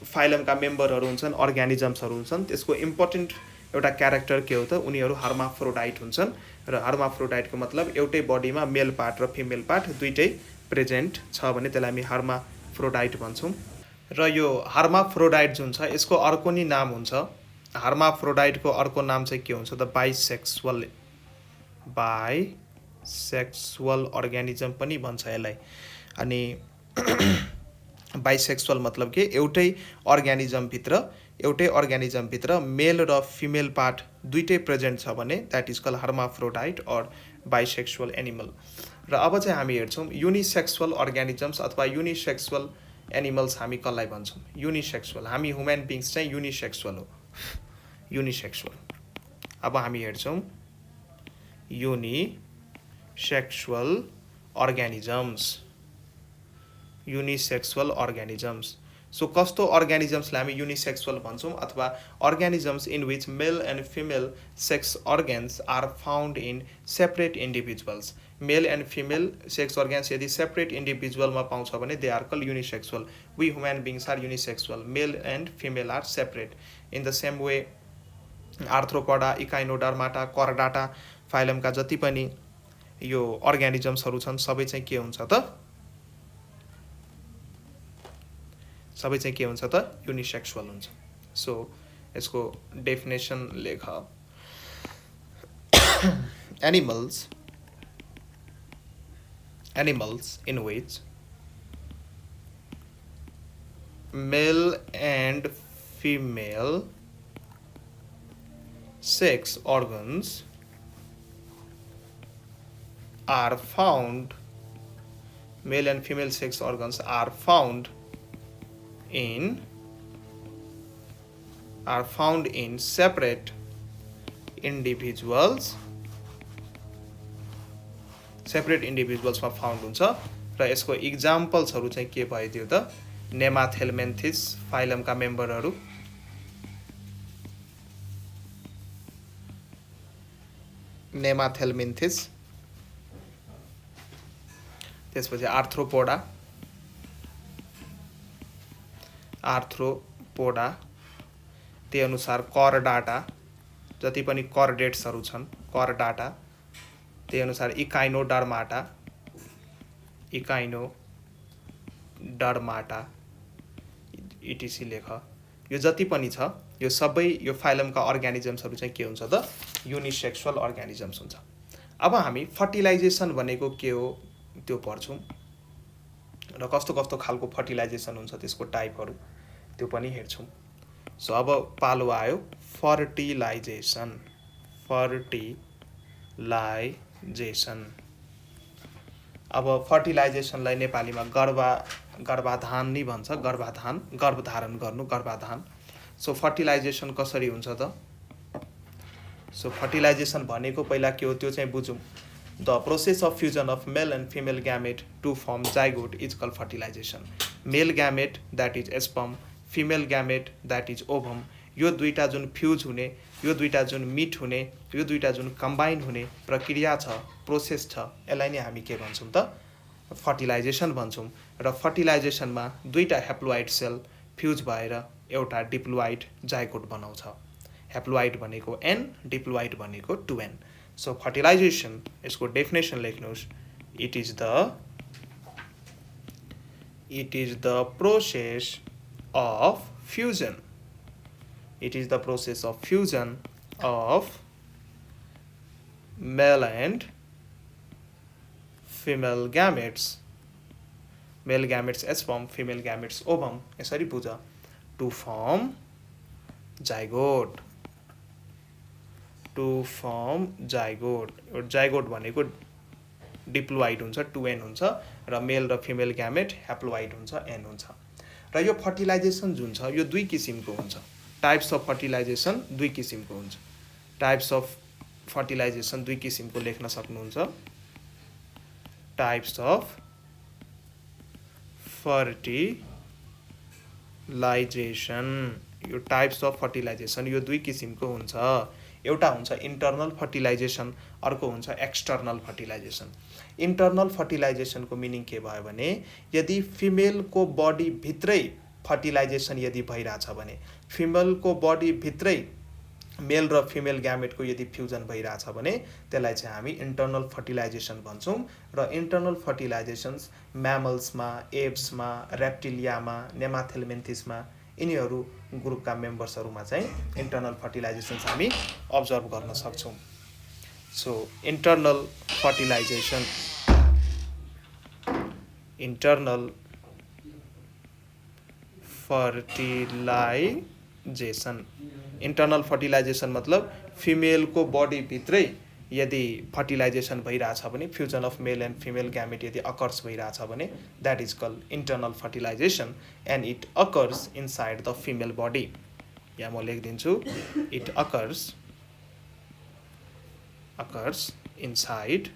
फाइलमका मेम्बरहरू हुन्छन्, अर्गानिजम्सहरू हुन्छन्, त्यसको इम्पोर्टेन्ट एउटा क्यारेक्टर के हो त? उनीहरू हार्माफ्रोडाइट हुन्छन्। र हार्माफ्रोडाइटको मतलब एउटै बडीमा मेल पार्ट र फिमेल पार्ट दुइटै प्रेजेन्ट छ भने त्यसलाई हामी हार्माफ्रोडाइट भन्छौँ। र यो हार्माफ्रोडाइट जुन छ यसको अर्को नि नाम हुन्छ, हर्माफ्रोडाइटको अर्को नाम चाहिँ के हुन्छ त बाइसेक्सुअल अर्गानिजम पनि भन्छ यसलाई। अनि बाइसेक्सुअल मतलब के एउटै अर्गानिजमभित्र मेल र फिमेल पार्ट दुईटै प्रेजेन्ट छ भने that is call hermaphrodite or bisexual animal. र अब चाहिँ हामी हेर्छौँ युनिसेक्सुअल अर्गानिजम्स अथवा युनिसेक्सुअल एनिमल्स हामी कसलाई भन्छौँ। युनिसेक्सुअल, हामी ह्युमन बिङ्स चाहिँ युनिसेक्सुअल हो, युनिसेक्सुअल। अब हामी हेर्छौँ युनिसेक्सुअल अर्गानिजम्स। सो कस्तो अर्गानिजम्सलाई हामी युनिसेक्सुअल भन्छौँ अथवा organisms in which male and female sex organs are found in separate individuals. Male and female sex organs यदि सेपरेट इन्डिभिजुअलमा पाउँछ भने they are call unisexual. We human beings are unisexual, male and female are separate. In the same way arthropoda, echinodermata, chordata फाइलमका जति पनि यो अर्गानिजम्सहरू छन् सबै चाहिँ के हुन्छ त युनिसेक्सुअल हुन्छ। सो यसको डेफिनेसन लेख। animals in which male and female sex organs are found, male and female sex organs are found in separate individualsमा फाउन्ड हुन्छ। र यसको इक्जाम्पल्सहरू चाहिँ के भइदियो त नेमाथेल्मेन्थिस फाइलमका मेम्बरहरू, नेमाथेल्मेन्थिस, त्यसपछि आर्थ्रोपोडा, त्यही अनुसार करडाटा, जति पनि करडेट्सहरू छन् करडाटा, त्यही अनुसार इकाइनोडर्माटा इटिसी लेख। यो जति पनि छ यो सबै यो फाइलमका अर्गानिजम्सहरू चाहिँ के हुन्छ त युनिसेक्सुअल अर्गानिजम्स हुन्छ। अब हामी फर्टिलाइजेसन भनेको के हो त्यो पढ्छौँ र कस्तो कस्तो खालको फर्टिलाइजेसन हुन्छ त्यसको टाइपहरू त्यो पनि हेर्छौँ। सो अब पालो आयो फर्टिलाइजेसन। अब फर्टिलाइजेसनलाई नेपालीमा गर्भाधान नै भन्छ, गर्भधारण गर्नु, गर्भाधान। सो फर्टिलाइजेसन कसरी हुन्छ त? सो फर्टिलाइजेसन भनेको पहिला के हो त्यो चाहिँ बुझौँ। The process of fusion of male and female gamete to form zygote is call fertilization. Male gamete that is sperm, female gamete that is ovum, यो दुईटा जुन फ्युज हुने, यो दुईटा जुन मिट हुने, यो दुईटा जुन कम्बाइन हुने प्रक्रिया छ, प्रोसेस छ, यसलाई नै हामी के भन्छौँ त फर्टिलाइजेसन भन्छौँ। र फर्टिलाइजेसनमा दुईटा हेप्लोइड सेल फ्युज भएर एउटा डिप्लोइड जाइगोट बनाउँछ। हेप्लोइड भनेको एन, डिप्लोइड भनेको 2n। सो फर्टिलाइजेसन यसको डेफिनेसन लेख्नुहोस्। It is the process of fusion. It is the process of fusion of male and female gametes, male gametes sperm, female gametes ovum, यसरी बुझ, to form zygote, zygote भनेको diploid हुन्छ, 2n हुन्छ, र मेल र female gamete haploid हुन्छ, n हुन्छ। र यो फर्टिलाइजेसन जुन छ यो दुई किसिमको हुन्छ। टाइप्स अफ फर्टिलाइजेसन दुई किसिमको हुन्छ। टाइप्स अफ फर्टिलाइजेसन दुई किसिमको लेख्न सक्नुहुन्छ। टाइप्स अफ फर्टिलाइजेसन, यो टाइप्स अफ फर्टिलाइजेसन यो दुई किसिमको हुन्छ। एउटा हुन्छ इन्टर्नल फर्टिलाइजेसन, अर्को हुन्छ एक्सटर्नल फर्टिलाइजेसन। इन्टर्नल फर्टिलाइजेसनको मिनिङ के भयो भने यदि फिमेलको बडी भित्रै फर्टिलाइजेसन यदि भइरहेछ भने, फिमेलको बडी भित्रै मेल र फिमेल ग्यामेटको यदि फ्युजन भइरहेछ भने त्यसलाई चाहिँ हामी इन्टर्नल फर्टिलाइजेसन भन्छौँ। र इन्टर्नल फर्टिलाइजेसन्स म्यामल्समा, एप्समा, रेप्टिलियामा, नेमाथेल्मेन्थिसमा यिनीहरू ग्रुपका मेम्बर्सहरूमा चाहिँ इन्टर्नल फर्टिलाइजेसन हामी अब्जर्भ गर्न सक्छौँ। So internal fertilization internal fertilization मतलब फिमेलको बडीभित्रै यदि फर्टिलाइजेसन भइरहेछ भने fusion of male and female gamete यदि अकर्स भइरहेछ भने that is called internal fertilization and it occurs inside the female body. यहाँ म लेखिदिन्छु it occurs inside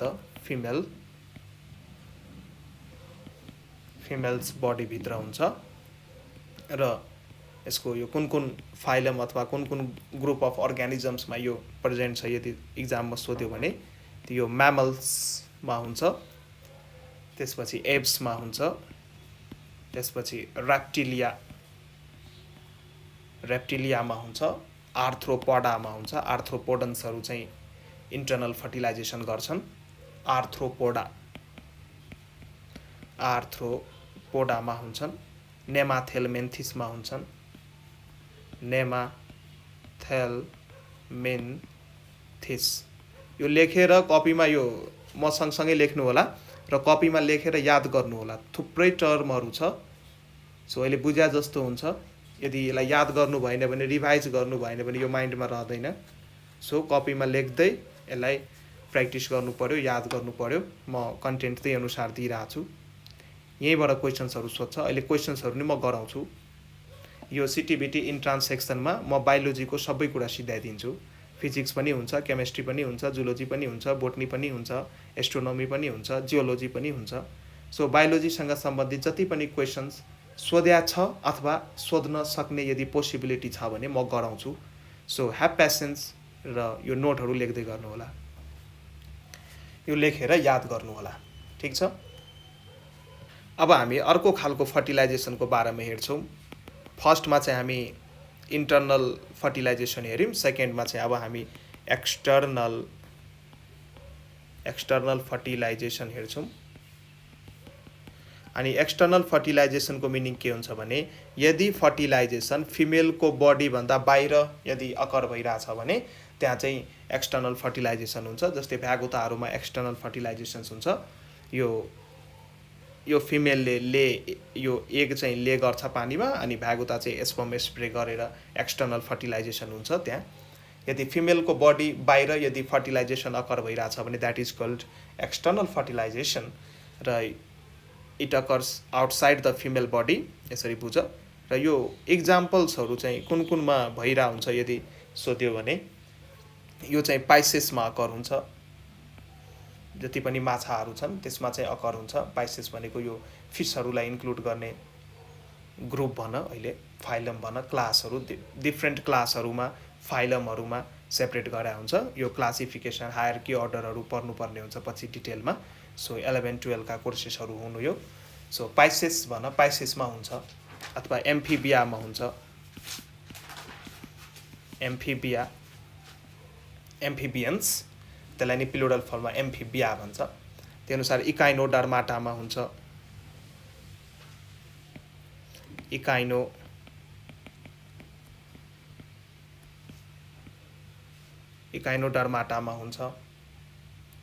the females बडीभित्र हुन्छ र यसको यो कुन कुन फाइलम अथवा कुन कुन ग्रुप अफ अर्ग्यानिजम्समा यो प्रेजेन्ट छ यदि इक्जाममा सोध्यो भने यो म्यामल्समा हुन्छ, त्यसपछि एप्समा हुन्छ, त्यसपछि रेप्टिलियामा हुन्छ, आर्थ्रोपोडामा हुन्छ। आर्थ्रोपोडन्सहरू चाहिँ इन्टर्नल फर्टिलाइजेसन गर्छन्। आर्थ्रोपोडामा हुन्छन्, नेमाथेलमेन्थिसमा हुन्छन्, यो लेखेर कपीमा यो म सँगसँगै लेख्नु होला र कपीमा लेखेर याद गर्नु होला। थुप्रै टर्महरू छ, सो अहिले बुझ्या जस्तो हुन्छ। यदि यसलाई याद गर्नु भएन भने रिभाइज गर्नु भएन भने यो माइन्डमा रहँदैन। सो कपीमा लेख्दै यसलाई प्र्याक्टिस गर्नु पर्यो, याद गर्नु पर्यो। म कन्टेन्ट त्यही अनुसार दिइरहेको छु। यहीँबाट क्वेसन्सहरू सोध्छ। अहिले क्वेसन्सहरू नि म गराउँछु। यो सिटिबिटी इन्ट्रान्स सेक्सनमा म बायोलोजीको सबै कुरा सिधाइदिन्छु। फिजिक्स पनि हुन्छ, केमिस्ट्री पनि हुन्छ, जुलोजी पनि हुन्छ, बोटनी पनि हुन्छ, एस्ट्रोनोमी पनि हुन्छ, जियोलोजी पनि हुन्छ। सो बायोलोजीसँग सम्बन्धित जति पनि क्वेसन्स सोध्या छ अथवा सोध्न सक्ने यदि पोसिबिलिटी छ भने म गराउँछु। सो ह्याभ पेसेन्स र यो नोटहरू लेख्दै गर्नुहोला, यो लेखेर याद गर्नुहोला। ठिक छ। अब हामी अर्को खालको फर्टिलाइजेसनको बारेमा हेर्छौँ। फर्स्टमा चाहिँ हामी इन्टर्नल फर्टिलाइजेसन हेऱ्यौँ, सेकेन्डमा चाहिँ अब हामी एक्सटर्नल फर्टिलाइजेसन हेर्छौँ। अनि एक्सटर्नल फर्टिलाइजेसनको मिनिङ के हुन्छ भने यदि फर्टिलाइजेसन फिमेलको बडीभन्दा बाहिर यदि अकर भइरहेछ भने त्यहाँ चाहिँ एक्सटर्नल फर्टिलाइजेसन हुन्छ। जस्तै भ्यागुताहरूमा एक्सटर्नल फर्टिलाइजेसन्स हुन्छ। यो फिमेलले यो एग चाहिँ ले गर्छ पानीमा, अनि भ्यागुता चाहिँ स्पर्म स्प्रे गरेर एक्सटर्नल फर्टिलाइजेसन हुन्छ त्यहाँ। यदि फिमेलको बडी बाहिर यदि फर्टिलाइजेसन अकर भइरहेछ भने that is called external fertilization र it occurs outside the female body. यसरी बुझ। र यो इक्जाम्पल्सहरू चाहिँ कुन कुनमा भइरहेको हुन्छ यदि सोध्यो भने यो चाहिँ पाइसेसमा अकर हुन्छ। जति पनि माछाहरू छन् त्यसमा चाहिँ अकर हुन्छ। पाइसेस भनेको यो फिसहरूलाई इन्क्लुड गर्ने ग्रुप भन, अहिले फाइलम भन, क्लासहरू डिफ्रेन्ट क्लासहरूमा फाइलमहरूमा सेपरेट गराएको हुन्छ। यो क्लासिफिकेसन हायरकी अर्डरहरू पढ्नुपर्ने हुन्छ पछि डिटेलमा। सो 11-12 का कोर्सेसहरू हुनु यो। सो पाइसेस भन, पाइसेसमा हुन्छ अथवा एम्फिबियामा हुन्छ। एम्फिबियन्स त्यसलाई नि प्लुरल फर्ममा एम्फिबिया भन्छ। त्यही अनुसार इकाइनोडर्माटामा हुन्छ। इकाइनोडर्माटामा हुन्छ।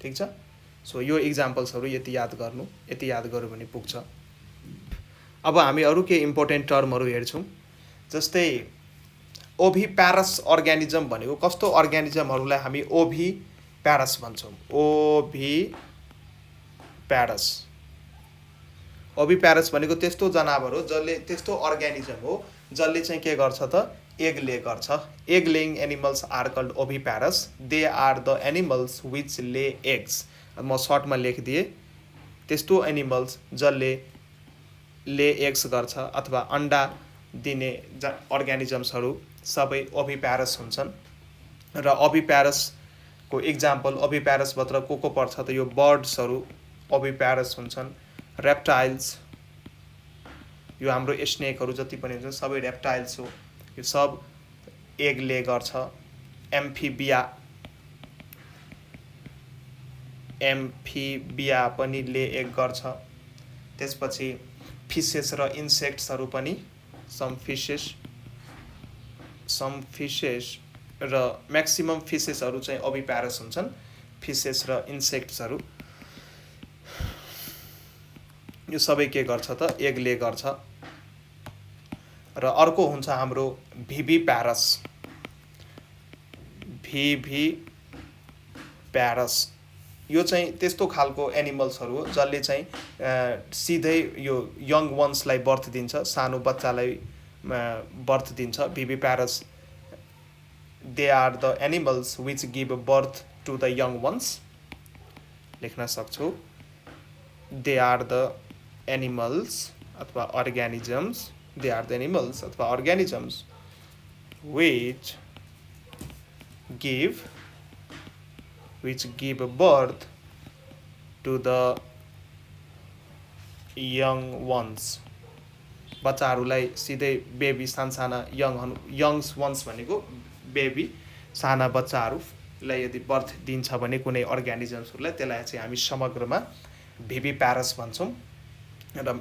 ठिक छ। सो यो इक्जाम्पल्सहरू यति याद गर्यो भने पुग्छ। अब हामी अरू के इम्पोर्टेन्ट टर्महरू हेर्छौँ। जस्तै ओभिप्यारस अर्ग्यानिजम भनेको कस्तो अर्ग्यानिजमहरूलाई हामी ओभिप्यारस भन्छौँ। ओभिप्यारस भनेको त्यस्तो जनावर हो जसले, त्यस्तो अर्ग्यानिजम हो जसले चाहिँ के गर्छ त एग ले गर्छ। Egg laying animals are called oviparous. They are the animals which lay eggs. म सर्टमा लेखिदिएँ। त्यस्तो एनिमल्स जसले ले एग्स गर्छ अथवा अन्डा दिने अर्ग्यानिजम्सहरू सबै ओभिप्यारस हुन्छन्। र ओभिप्यारसको इक्जाम्पल ओभिप्यारसभित्र को पर्छ त यो बर्ड्सहरू ओभिप्यारस हुन्छन्। रेप्टाइल्स, यो हाम्रो स्नेकहरू जति पनि हुन्छ सबै रेप्टाइल्स हो। यो सब एग ले गर्छ। एम्फिबिया पनि ले एग गर्छ। त्यसपछि फिसेस र इन्सेक्ट्सहरू पनि सम फिसेस र म्याक्सिमम फिसेसहरू चाहिँ ओभिप्यारस हुन्छन्। फिसेस र इन्सेक्ट्सहरू यो सबै के गर्छ त एग ले गर्छ। र अर्को हुन्छ हाम्रो भिभिप्यारस। यो चाहिँ त्यस्तो खालको एनिमल्सहरू हो जसले चाहिँ सिधै यो यङ वन्सलाई बर्थ दिन्छ, सानो बच्चालाई बर्थ दिन्छ। Viviparous they are the animals which give birth to the young ones. लेख्न सक्छौ दे आर द एनिमल्स अथवा organisms, they are the animals अथवा organisms which give birth to the young ones। बच्चाहरूलाई सिधै बेबी साना youngs once भनेको baby साना बच्चाहरूलाई यदि बर्थ दिन्छ भने कुनै अर्ग्यानिजम्सहरूलाई, त्यसलाई चाहिँ हामी समग्रमा भिभिप्यारस भन्छौँ। र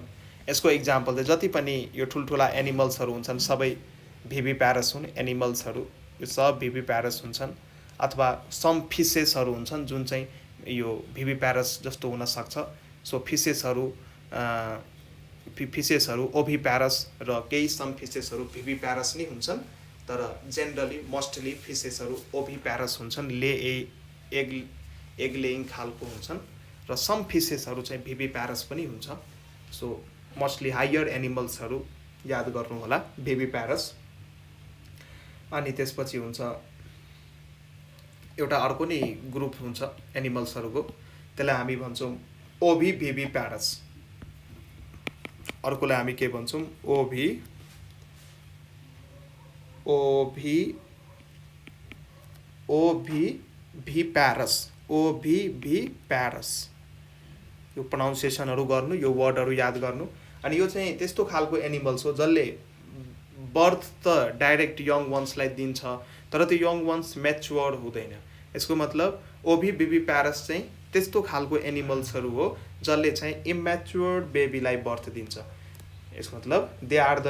यसको इक्जाम्पल चाहिँ जति पनि यो ठुल्ठुला एनिमल्सहरू हुन्छन् सबै भिभिप्यारस हुन्। एनिमल्सहरू यो सब भिभिप्यारस हुन्छन्। अथवा सम फिसेसहरू हुन्छन् जुन चाहिँ यो भिभिप्यारस जस्तो हुनसक्छ। सो फिसेसहरू ओभिप्यारस र केही सम फिसेसहरू भिभिप्यारस नै हुन्छन्। तर जेनरली मोस्टली फिसेसहरू ओभिप्यारस हुन्छन्, एग लेइङ खालको हुन्छन्। र सम फिसेसहरू चाहिँ भिभिप्यारस पनि हुन्छ। सो मोस्टली हायर एनिमल्सहरू याद गर्नु होला भिभिप्यारस। अनि त्यसपछि हुन्छ एउटा अर्को नै ग्रुप हुन्छ एनिमल्सहरूको, त्यसलाई हामी भन्छौँ ओभिभिप्यारस। अर्कोलाई हामी के भन्छौँ ओभिभिप्यारस। यो प्रोनाउन्सिएसनहरू गर्नु, यो वर्डहरू याद गर्नु। अनि यो चाहिँ त्यस्तो खालको एनिमल्स हो जसले बर्थ त डाइरेक्ट यङ वन्सलाई दिन्छ, तर त्यो यङ वन्स म्याच्योर हुँदैन। यसको मतलब ओभिभिप्यारस चाहिँ त्यस्तो खालको एनिमल्सहरू हो जसले चाहिँ इम्याच्योर्ड बेबीलाई बर्थ दिन्छ। यसको मतलब they are the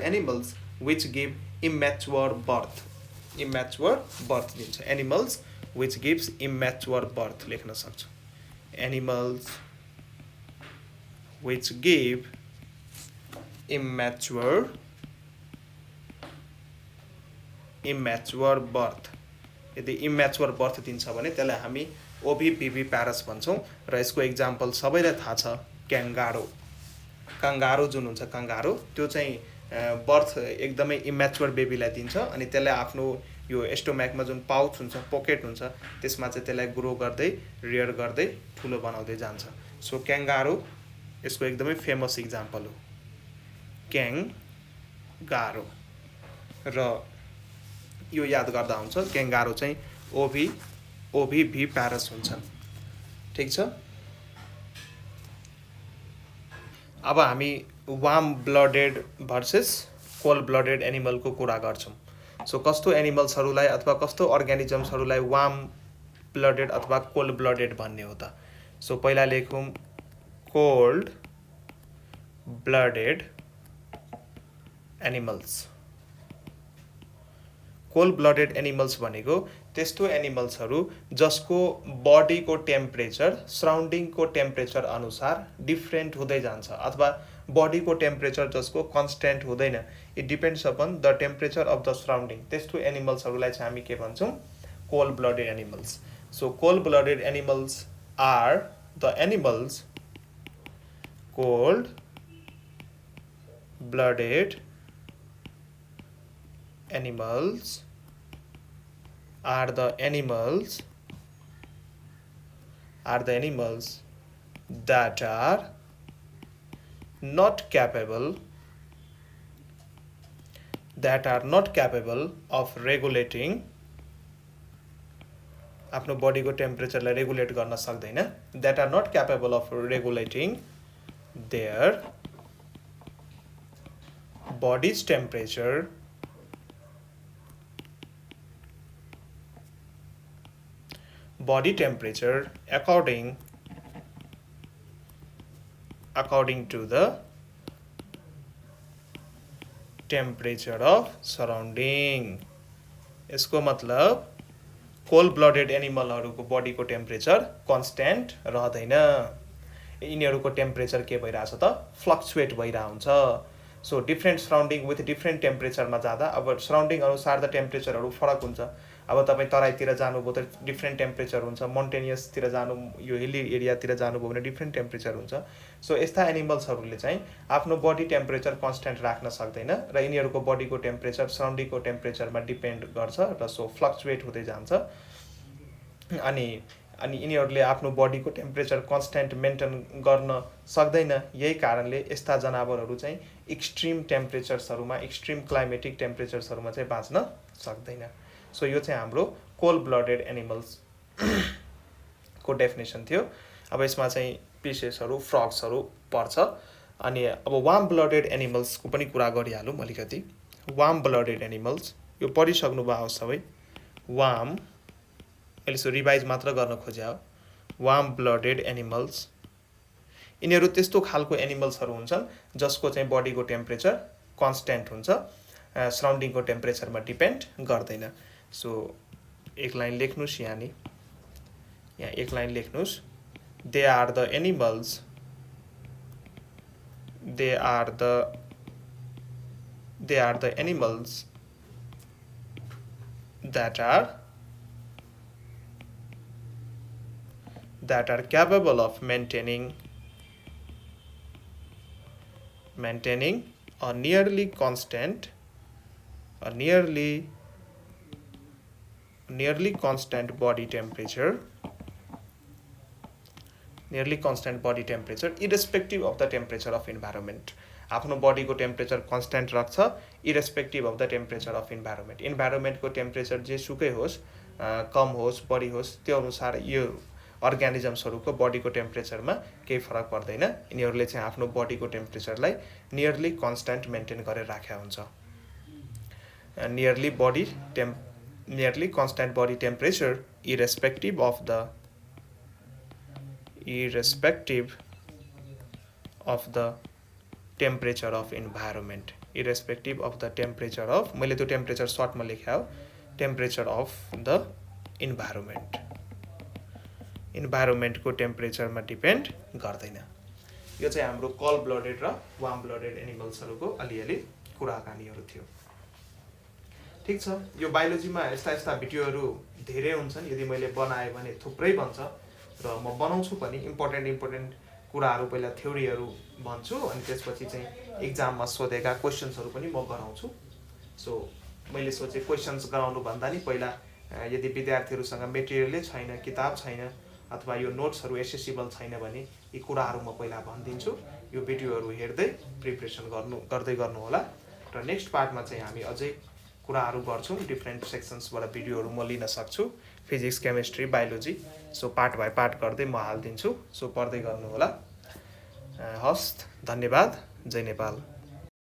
animals which give immature birth दिन्छ। Animals which gives immature birth लेख्न सक्छौँ। Animals which give immature birth। यदि इम्याच्योर बर्थ दिन्छ भने त्यसलाई हामी ओभिभिप्यारस भन्छौँ। र यसको इक्जाम्पल सबैलाई थाहा छ काङ्गारो जुन हुन्छ काङ्गारो, त्यो चाहिँ बर्थ एकदमै इम्याच्योर बेबीलाई दिन्छ। अनि त्यसलाई आफ्नो यो एस्टोम्याकमा जुन पाउच हुन्छ, पोकेट हुन्छ, त्यसमा चाहिँ त्यसलाई ग्रो गर्दै रियर गर्दै ठुलो बनाउँदै जान्छ। सो क्याङ्गारो यसको एकदमै फेमस इक्जाम्पल हो, क्याङ्गारो। र यो याद गर्दा हुन्छ क्याङ्गारो चाहिँ ओभिभिप्यारस हुन्छन्। ठिक छ। अब हामी warm blooded versus cold blooded एनिमलको कुरा गर्छौँ। सो कस्तो एनिमल्सहरूलाई अथवा कस्तो अर्ग्यानिजम्सहरूलाई वार्म ब्लडेड अथवा कोल्ड ब्लडेड भन्ने हो त। सो पहिला लेखौँ cold blooded animals. Cold blooded animals भनेको त्यस्तो एनिमल्सहरू जसको बडीको टेम्परेचर सराउन्डिङको टेम्परेचर अनुसार डिफ्रेन्ट हुँदै जान्छ, अथवा बडीको टेम्परेचर जसको कन्स्टेन्ट हुँदैन। It depends upon the temperature of the surrounding. त्यस्तो एनिमल्सहरूलाई चाहिँ हामी के भन्छौँ? Cold blooded animals. So cold blooded animals are the animals cold blooded animals are the animals that are not capable of regulating आफ्नो बडीको टेम्परेचरलाई regulate गर्न सक्दैन, that are not capable of regulating their body's temperature according according to the temperature of surrounding। यसको मतलब cold blooded एनिमलहरूको बडीको temperature constant रहँदैन, यिनीहरूको temperature के भइरहेछ त फ्लक्चुएट भइरहेको हुन्छ। So different surrounding with different टेम्परेचरमा जाँदा अब सराउन्डिङ अनुसार त टेम्परेचरहरू फरक हुन्छ। अब तपाईँ तराईतिर जानुभयो त डिफ्रेन्ट टेम्परेचर हुन्छ, माउन्टेनियसतिर जानु यो हिल्ली एरियातिर जानुभयो भने डिफ्रेन्ट टेम्परेचर हुन्छ। सो यस्ता एनिमल्सहरूले चाहिँ आफ्नो बडी टेम्परेचर कन्स्ट्यान्ट राख्न सक्दैन र यिनीहरूको बडीको टेम्परेचर सराउन्डिङको टेम्परेचरमा डिपेन्ड गर्छ र सो फ्लक्चुएट हुँदै जान्छ। अनि यिनीहरूले आफ्नो बडीको टेम्परेचर कन्स्ट्यान्ट मेन्टेन गर्न सक्दैन। यही कारणले यस्ता जनावरहरू चाहिँ एक्सट्रिम टेम्परेचर्सहरूमा एक्सट्रिम क्लाइमेटिक टेम्परेचर्सहरूमा चाहिँ बाँच्न सक्दैन। सो यो चाहिँ हाम्रो कोल्ड ब्लडेड एनिमल्स को डेफिनेसन थियो। अब यसमा चाहिँ फिसेसहरू फ्रग्सहरू पर्छ। अनि अब वार्म ब्लडेड एनिमल्सको पनि कुरा गरिहालौँ अलिकति। वार्म ब्लडेड एनिमल्स यो पढिसक्नु भयो सबै। वार्म मैले सो रिभाइज मात्र गर्न खोजे हो। वार्म ब्लडेड एनिमल्स यिनीहरू त्यस्तो खालको एनिमल्सहरू हुन्छन् जसको चाहिँ बडीको टेम्परेचर कन्स्ट्यान्ट हुन्छ, सराउन्डिङको टेम्परेचरमा डिपेन्ड गर्दैन। सो एक लाइन लेख्नुस् यहाँ एक लाइन लेख्नुस्। They are the animals that are capable of maintaining a nearly constant body temperature irrespective of the temperature of environment। आफ्नो बडीको टेम्परेचर कन्स्ट्यान्ट राख्छ irrespective of the temperature of environment. इन्भाइरोमेन्टको temperature जेसुकै होस्, कम होस् बढी होस्, त्यो अनुसार यो अर्ग्यानिजम्सहरूको बडीको टेम्परेचरमा केही फरक पर्दैन। यिनीहरूले चाहिँ आफ्नो बडीको टेम्परेचरलाई नियरली कन्स्ट्यान्ट मेन्टेन गरेर राखेको हुन्छ। Nearly constant body temperature irrespective of the temperature of environment। irrespective of the temperature of, मैले त्यो टेम्परेचर सर्टमा लेख्या हो, टेम्परेचर अफ द इन्भाइरोमेन्ट। इन्भाइरोमेन्टको टेम्परेचरमा डिपेन्ड गर्दैन। यो चाहिँ हाम्रो कोल्ड ब्लडेड र वार्म ब्लडेड एनिमल्सहरूको अलिअलि कुराकानीहरू थियो। ठिक छ, यो बायोलोजीमा यस्ता भिडियोहरू धेरै हुन्छन्। यदि मैले बनाएँ भने थुप्रै बन्छ र म बनाउँछु पनि। इम्पोर्टेन्ट कुराहरू पहिला थ्योरीहरू भन्छु अनि त्यसपछि चाहिँ एक्जाममा सोधेका क्वेसन्सहरू पनि म गराउँछु। सो मैले सोचे क्वेसन्स गराउनु भन्दा नि पहिला यदि विद्यार्थीहरूसँग मेटेरियलै छैन, किताब छैन अथवा यो नोट्सहरू एसेसिबल छैन भने यी कुराहरू म पहिला भनिदिन्छु। यो भिडियोहरू हेर्दै प्रिपरेसन गर्दै गर्नु होला र नेक्स्ट पार्टमा चाहिँ हामी अझै कुराहरू गर्छौँ। डिफ्रेन्ट सेक्सन्सबाट भिडियोहरू म लिन सक्छु, physics, chemistry, biology. So part by part गर्दै म हालिदिन्छु। सो पढ्दै गर्नु होला। हस्त, धन्यवाद। जय नेपाल।